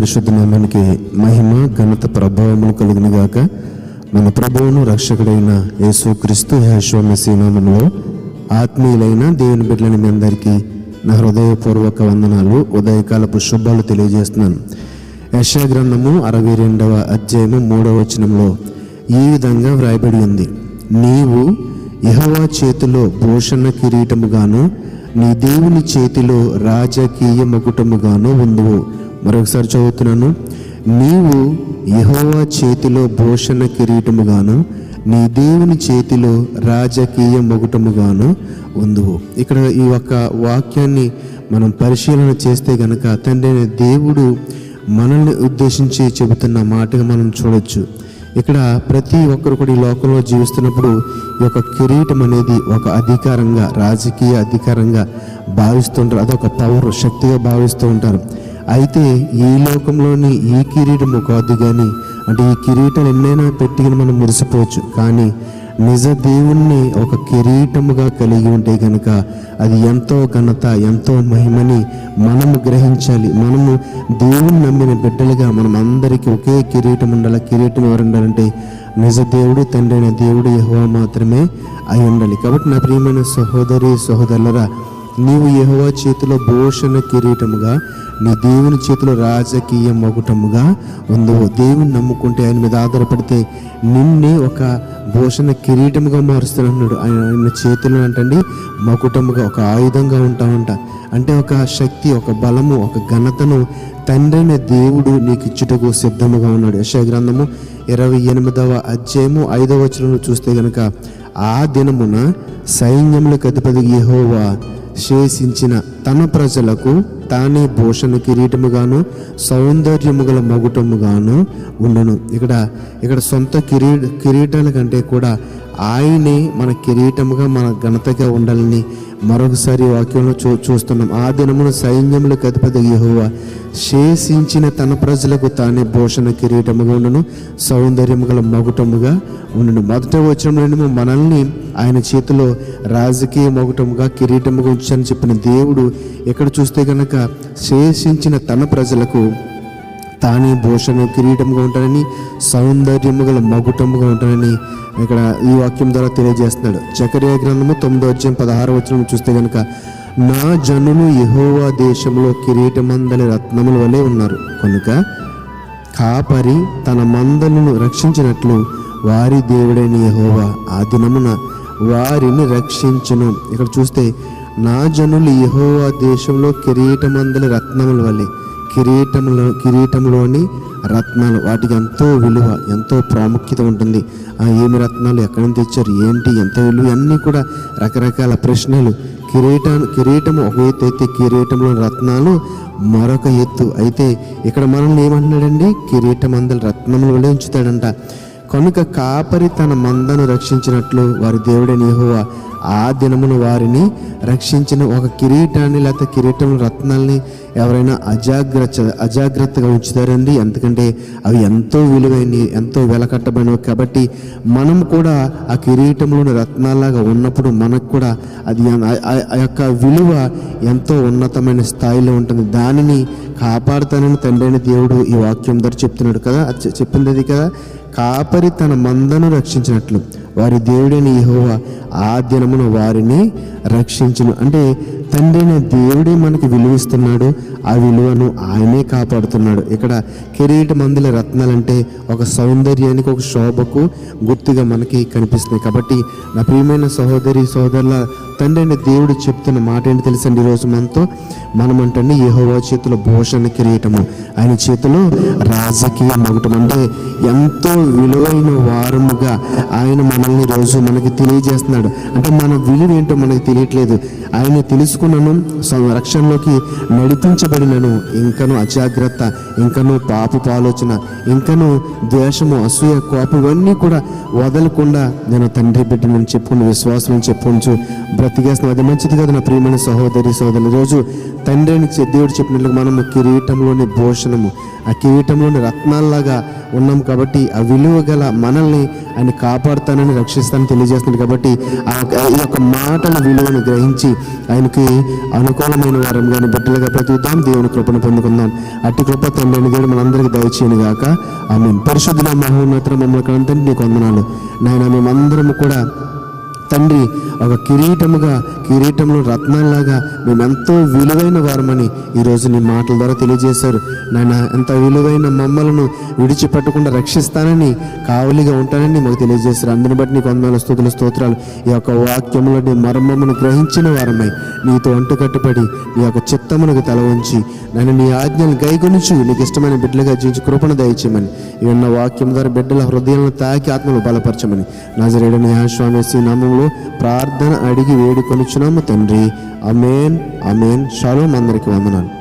పరిశుద్ధ నామానికి మహిమ ఘనత ప్రభావములు కలుగును గాక. మన ప్రభువును రక్షకుడైన యేసుక్రీస్తు యెహోవా మెస్సీ నామములో ఆత్మీయులైన దేవుని బిడ్డలని మీ అందరికీ నా హృదయపూర్వక వందనాలు, ఉదయకాలపు శుభాలు తెలియజేస్తున్నాను. యెషయా గ్రంథము 62వ అధ్యాయము 3వ వచనంలో ఈ విధంగా వ్రాయబడి ఉంది: నీవు యెహోవా చేతిలో భూషణ కిరీటముగాను నీ దేవుని చేతిలో రాజకీయ మకుటముగాను ఉందువు. మరొకసారి చదువుతున్నాను: నీవు యెహోవా చేతిలో భూషణ కిరీటముగాను నీ దేవుని చేతిలో రాజకీయ మకుటముగాను ఉందువు. ఇక్కడ ఈ ఒక్క వాక్యాన్ని మనం పరిశీలన చేస్తే గనక తండ్రి దేవుడు మనల్ని ఉద్దేశించి చెబుతున్న మాటగా మనం చూడొచ్చు. ఇక్కడ ప్రతి ఒక్కరు కూడా ఈ లోకంలో జీవిస్తున్నప్పుడు ఈ యొక్క కిరీటం అనేది ఒక అధికారంగా, రాజకీయ అధికారంగా భావిస్తుంటారు. అదొక పవర్, శక్తిగా భావిస్తూ ఉంటారు. అయితే ఈ లోకంలోని ఈ కిరీటము కాదు కానీ, అంటే ఈ కిరీటాలు ఎన్నైనా పెట్టి మనం మురిసిపోవచ్చు, కానీ నిజ దేవుణ్ణి ఒక కిరీటముగా కలిగి ఉంటే కనుక అది ఎంతో ఘనత, ఎంతో మహిమని మనము గ్రహించాలి. మనము దేవుని నమ్మిన బిడ్డలుగా మనం అందరికీ ఒకే కిరీటం ఉండాలి. కిరీటం ఎవరు ఉండాలంటే నిజ దేవుడు, తండ్రి అయిన దేవుడు యెహోవా మాత్రమే అయి ఉండాలి. కాబట్టి నా ప్రియమైన సహోదరి సహోదరులరా, నీవు యెహోవా చేతిలో భూషణ కిరీటముగా నీ దేవుని చేతిలో రాజకీయ మకుటముగా ఉందువు. దేవుని నమ్ముకుంటే, ఆయన మీద ఆధారపడితే నిన్నే ఒక భూషణ కిరీటముగా మారుస్తున్నాడు. ఆయన చేతిలో అంటండి మకుటముగా, ఒక ఆయుధంగా ఉంటామంట. అంటే ఒక శక్తి, ఒక బలము, ఒక ఘనతను తండ్రైన దేవుడు నీకు ఇచ్చుటకు సిద్ధముగా ఉన్నాడు. యెషయా గ్రంథము 28వ అధ్యాయము 5వ వచనంలో చూస్తే గనక, ఆ దినమున సైన్యములకు అధిపతి యెహోవా శేషించిన తన ప్రజలకు తానే భూషణ కిరీటముగాను సౌందర్యము గల మగుటముగాను ఉండును. ఇక్కడ సొంత కిరీటాల కంటే కూడా ఆయనే మన కిరీటముగా, మన ఘనతగా ఉండాలని మరొకసారి వాక్యంలో చూస్తున్నాం. ఆ దినమున సైన్యములకు అధిపతి యెహోవా శేషించిన తన ప్రజలకు తానే భూషణ కిరీటముగా ఉండును, సౌందర్యము గల మగుటముగా ఉండును. మొదట వచనంలో మనల్ని ఆయన చేతిలో రాజకీయ మగుటముగా, కిరీటముగా ఉంచాలని చెప్పిన దేవుడు ఇక్కడ చూస్తే కనుక శేషించిన తన ప్రజలకు తానే భూషణ కిరీటముగా ఉంటానని, సౌందర్యము గల మగుటముగా ఉంటానని ఇక్కడ ఈ వాక్యం ద్వారా తెలియజేస్తున్నాడు. జకర్యా గ్రంథము 9వ అధ్యాయం 16వ వచనం చూస్తే కనుక, నా జనులు యెహోవా దేశంలో కిరీటమందలి రత్నముల వలె ఉన్నారు కనుక కాపరి తన మందలను రక్షించినట్లు వారి దేవుడైన యెహోవా ఆ దినమున వారిని రక్షించును. ఇక్కడ చూస్తే నా జనులు యెహోవా దేశంలో కిరీటమందలి రత్నముల వలె, కిరీటంలోని రత్నాలు, వాటికి ఎంతో విలువ, ఎంతో ప్రాముఖ్యత ఉంటుంది. ఏమి రత్నాలు, ఎక్కడి నుంచి తెచ్చారు, ఏంటి, ఎంత విలువ, అన్నీ కూడా రకరకాల ప్రశ్నలు. కిరీటము ఒక ఎత్తు అయితే కిరీటంలో రత్నాలు మరొక ఎత్తు. అయితే ఇక్కడ మనల్ని ఏమంటున్నాడండి, కిరీటం అందరి రత్నముల వలె ఉంచుతాడంట. కనుక కాపరి తన మందను రక్షించినట్లు వారి దేవుడైన యెహోవా ఆ దినమున వారిని రక్షించిన. ఒక కిరీటాన్ని లేకపోతే కిరీటం రత్నాల్ని ఎవరైనా అజాగ్రత్తగా ఉంచుతారండి. ఎందుకంటే అవి ఎంతో విలువైనవి, ఎంతో వెలకట్టబడినవి. కాబట్టి మనం కూడా ఆ కిరీటంలోని రత్నాలాగా ఉన్నప్పుడు మనకు కూడా అది ఆ యొక్క విలువ ఎంతో ఉన్నతమైన స్థాయిలో ఉంటుంది. దానిని కాపాడుతానని తండ్రైన దేవుడు ఈ వాక్యం ద్వారా చెప్తున్నాడు కదా, చెప్పింది అది కదా. కాపరి తన మందను రక్షించినట్లు వారి దేవుడైన యెహోవా ఆ దినమున వారిని రక్షించును. అంటే తండ్రైన దేవుడే మనకి విలువిస్తున్నాడు, ఆ విలువను ఆయనే కాపాడుతున్నాడు. ఇక్కడ కిరీటమందుల రత్నాలంటే ఒక సౌందర్యానికి, ఒక శోభకు గుర్తుగా మనకి కనిపిస్తున్నాయి. కాబట్టి నా ప్రియమైన సహోదరి సహోదరుల, తండ్రైన దేవుడు చెప్తున్న మాట ఏంటి తెలుసండి? ఈరోజు మనమంటండి యెహోవా చేతిలో భూషణ కిరీటము, ఆయన చేతిలో రాజకీయ మగుటం. అంటే ఎంతో విలువైన వారముగా ఆయన మనల్ని రోజు మనకి తెలియజేస్తున్నాడు. అంటే మన విలువ ఏంటో మనకి తెలియట్లేదు. ఆయన తెలుసుకున్నాను, రక్షణలోకి నడిపించబడినను, ఇంకను అజాగ్రత్త, ఇంకను పాపపు ఆలోచన, ఇంకను ద్వేషము, అసూయ, కోపం ఇవన్నీ కూడా వదలకుండా నేను తండ్రి బిడ్డను చెప్పుకుని, విశ్వాసం చెప్పుకోవచ్చు బ్రతికేస్తున్నాం. అది మంచిది కదా నా ప్రియమైన సహోదరి సహోదరులు. రోజు తండ్రి అని దేవుడు చెప్పినట్లుగా మనము కిరీటంలోని భూషణము, ఆ కిరీటంలోని రత్నాల్లాగా ఉన్నాం కాబట్టి ఆ విలువ గల మనల్ని ఆయన కాపాడుతానని రక్షిస్తానని తెలియజేస్తున్నాడు. కాబట్టి ఈ యొక్క మాటల విలువను గ్రహించి ఆయనకి అనుకూలమైన వారం కానీ బిడ్డలుగా బ్రతుకుతాం. దేవుని కృపను పొందుకుందాం. అట్టి కృప తండ్రి దేవుడు మనందరికీ దయచేయను గాక. ఆమేన్. పరిశుద్ధుల మహోన్నత మమ్మల్ని కనంతండి నీకు వందనాలు నాయన. మేమందరము కూడా తండ్రి ఒక కిరీటంలో రత్నాల్లాగా మేమెంతో విలువైన వారమని ఈరోజు నీ మాటల ద్వారా తెలియజేశారు నాయన. ఎంత విలువైన మమ్మలను విడిచిపెట్టకుండా రక్షిస్తానని, కావలిగా ఉంటానని మాకు తెలియజేశారు. అందరిని బట్టి నీకు వందనాలు, స్తుతులు, స్తోత్రాలు. ఈ యొక్క వాక్యంలో నీ మర్మమును గ్రహించిన వారమై నీతో అంటుకట్టుపడి నీ యొక్క చిత్తమునకు తల ఉంచి నన్ను నీ ఆజ్ఞలు గైకొనుచు నీకు ఇష్టమైన బిడ్డలుగా జీవించి కృపను దయచేయమని, ఈ ఉన్న వాక్యం ద్వారా బిడ్డల హృదయాలను తాకి ఆత్మలు బలపరచమని నజరేయుడైన యేసు మెస్సీ నామములో ప్రార్థన అడిగి వేడుకొనుచున్నాము తండ్రి. ఆమేన్, ఆమేన్. షాలోమ్. అందరికీ వందనాలు.